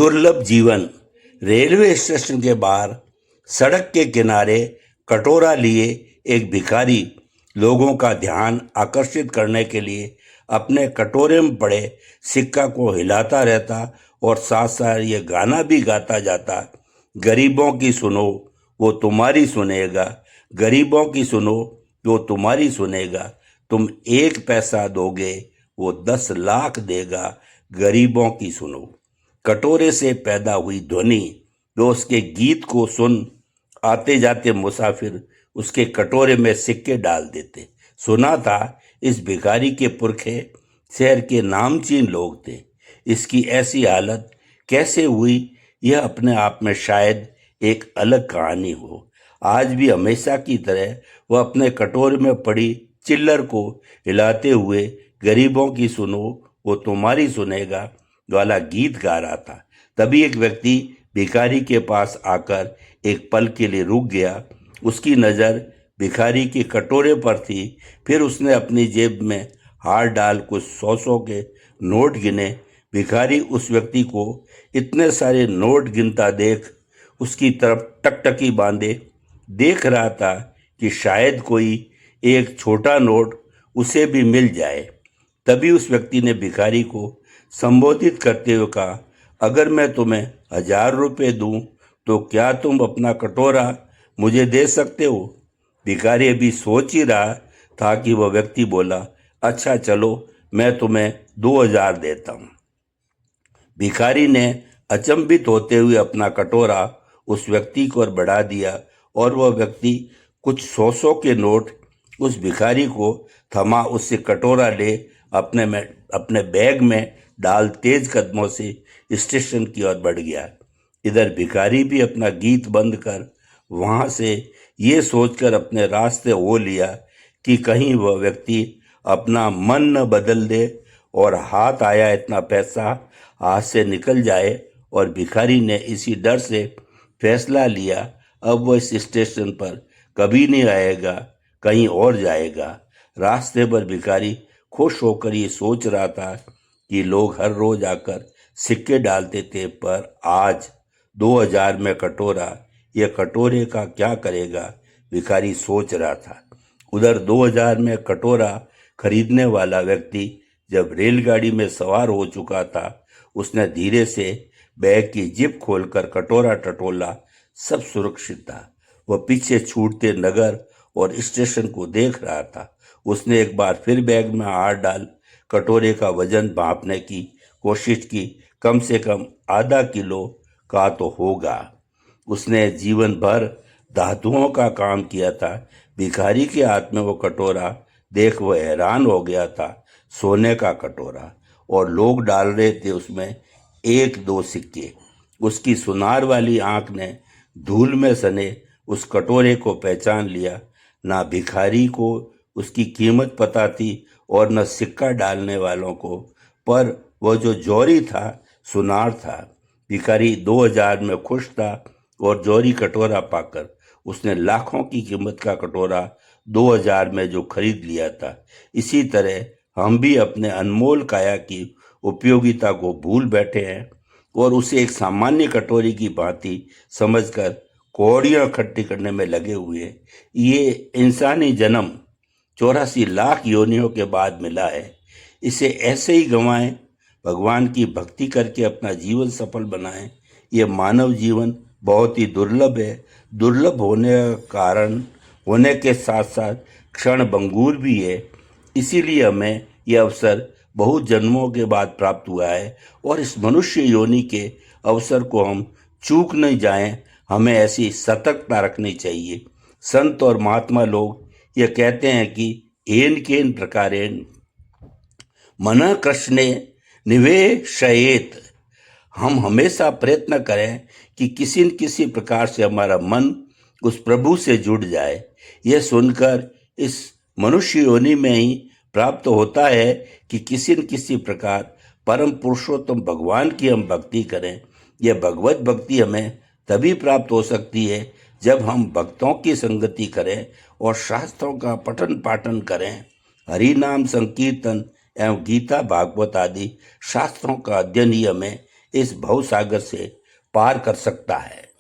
दुर्लभ जीवन। Railway station के बाहर सड़क के किनारे कटोरा लिए एक भिखारी लोगों का ध्यान आकर्षित करने के लिए अपने कटोरे में पड़े सिक्का को हिलाता रहता और साथ साथ ये गाना भी गाता जाता, गरीबों की सुनो वो तुम्हारी सुनेगा, गरीबों की सुनो वो तुम्हारी सुनेगा, तुम 1 पैसा दोगे वो 10 लाख देगा, गरीबों की सुनो। कटोरे से पैदा हुई ध्वनि, जो उसके गीत को सुन आते जाते मुसाफिर उसके कटोरे में सिक्के डाल देते। सुना था इस भिखारी के पुरखे शहर के नामचीन लोग थे। इसकी ऐसी हालत कैसे हुई, यह अपने आप में शायद एक अलग कहानी हो। आज भी हमेशा की तरह वह अपने कटोरे में पड़ी चिल्लर को हिलाते हुए गरीबों की सुनो वो तुम्हारी सुनेगा वाला गीत गा रहा था। तभी एक व्यक्ति भिखारी के पास आकर एक पल के लिए रुक गया। उसकी नज़र भिखारी के कटोरे पर थी। फिर उसने अपनी जेब में हाथ डाल कुछ 100 के नोट गिने। भिखारी उस व्यक्ति को इतने सारे नोट गिनता देख उसकी तरफ टकटकी बांधे देख रहा था कि शायद कोई एक छोटा नोट उसे भी मिल जाए। तभी उस व्यक्ति ने भिखारी को संबोधित करते हुए कहा, अगर मैं तुम्हें 1000 रुपये दूं तो क्या तुम अपना कटोरा मुझे दे सकते हो? भिखारी अभी सोच ही रहा था कि वह व्यक्ति बोला, अच्छा चलो मैं तुम्हें 2000 देता हूँ। भिखारी ने अचंभित होते हुए अपना कटोरा उस व्यक्ति को बढ़ा दिया और वह व्यक्ति कुछ 100 के नोट उस भिखारी को थमा उससे कटोरा ले अपने बैग में डाल तेज कदमों से स्टेशन की ओर बढ़ गया। इधर भिखारी भी अपना गीत बंद कर वहां से ये सोचकर अपने रास्ते हो लिया कि कहीं वह व्यक्ति अपना मन न बदल दे और हाथ आया इतना पैसा हाथ से निकल जाए। और भिखारी ने इसी डर से फैसला लिया अब वह इस स्टेशन पर कभी नहीं आएगा, कहीं और जाएगा। रास्ते पर भिखारी खुश होकर ये सोच रहा था कि लोग हर रोज आकर सिक्के डालते थे, पर आज 2000 में कटोरा, यह कटोरे का क्या करेगा, भिखारी सोच रहा था। उधर 2000 में कटोरा खरीदने वाला व्यक्ति जब रेलगाड़ी में सवार हो चुका था, उसने धीरे से बैग की जिप खोलकर कटोरा टटोला। सब सुरक्षित था। वह पीछे छूटते नगर और स्टेशन को देख रहा था। उसने एक बार फिर बैग में हाथ डाल कटोरे का वजन भांपने की कोशिश की। कम से कम आधा किलो का तो होगा। उसने जीवन भर धातुओं का काम किया था। भिखारी के हाथ में वो कटोरा देख वह हैरान हो गया था। सोने का कटोरा, और लोग डाल रहे थे उसमें 1-2 सिक्के। उसकी सुनार वाली आंख ने धूल में सने उस कटोरे को पहचान लिया। ना भिखारी को उसकी कीमत पता थी और न सिक्का डालने वालों को, पर वह जो जौहरी था सुनार था। भिखारी 2000 में खुश था और जौहरी कटोरा पाकर उसने लाखों की कीमत का कटोरा 2000 में जो खरीद लिया था। इसी तरह हम भी अपने अनमोल काया की उपयोगिता को भूल बैठे हैं और उसे एक सामान्य कटोरी की भांति समझकर कौड़ियाँ इकट्ठी करने में लगे हुए हैं। ये इंसानी जन्म 84 लाख योनियों के बाद मिला है। इसे ऐसे ही गंवाएं, भगवान की भक्ति करके अपना जीवन सफल बनाएं। ये मानव जीवन बहुत ही दुर्लभ है। दुर्लभ होने का कारण होने के साथ साथ क्षण भंगुर भी है। इसीलिए हमें यह अवसर बहुत जन्मों के बाद प्राप्त हुआ है और इस मनुष्य योनि के अवसर को हम चूक नहीं जाएं। हमें ऐसी सतर्कता रखनी चाहिए। संत और महात्मा लोग ये कहते हैं कि एन केन प्रकारेण मन कृष्णे निवेशयेत। हम हमेशा प्रयत्न करें कि किसी न किसी प्रकार से हमारा मन उस प्रभु से जुड़ जाए। यह सुनकर इस मनुष्य योनि में ही प्राप्त होता है कि किसी न किसी प्रकार परम पुरुषोत्तम भगवान की हम भक्ति करें। यह भगवत भक्ति हमें तभी प्राप्त हो सकती है जब हम भक्तों की संगति करें और शास्त्रों का पठन पाठन करें। हरि नाम संकीर्तन एवं गीता भागवत आदि शास्त्रों का अध्ययन ही हमें इस भवसागर से पार कर सकता है।